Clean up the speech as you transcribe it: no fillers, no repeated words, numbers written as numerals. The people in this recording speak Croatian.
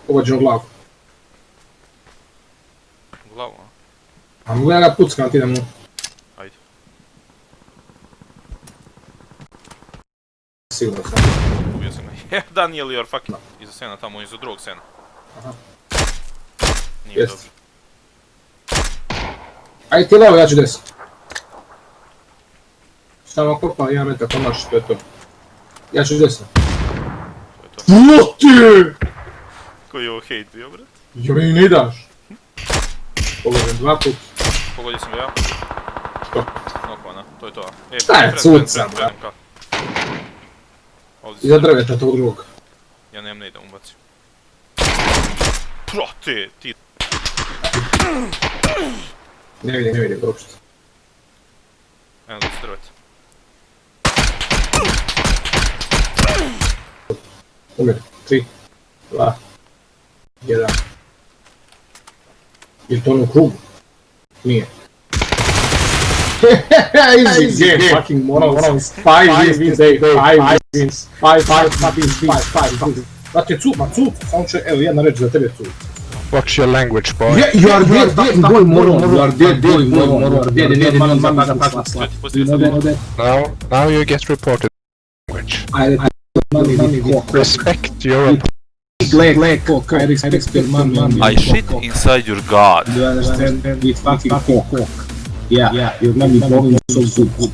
Pogođen u glavu. U glavu, a? A mogu ja ga puckam, ti idem mu. Ajde. Sigurno sam. Ubio sam ga. Daniel, you're fucking... Iza sena tamo, iza drugog sena. Aha. Nije mi Jest. dobro. Ajde ti levo, ja ću desno. Samo kopa, 1 metar pomaš, to je to. Ja ću desno. To je to. Vrati! Koji je ovo hate bio, bret? Jo, meni ne daš. Pogođen 2 put. Pogodio sam ga ja. Što? Nokvana, to je to. Šta je cuca, bra? Iza drveta tog drugog. Ja nemam ne idem ubacim. Proti, ti... Ne vidim uopšte. Eno da se drveta. Umir. 3, 2, 1. Je to ono u krugu? Nije. Easy game, fucking morons. 5 wins, 5 wins, 5. Znate, cupa, samo će, evo jedna reč za tebe, cupa. Watch your language, boy. Yeah, you are dead, fucking boy, moron. You are dead, boy, moron. You are dead, Now you get reported language. Respect your I shit inside your god. You understand? With fucking cock. Yeah, you remember me blowing so good.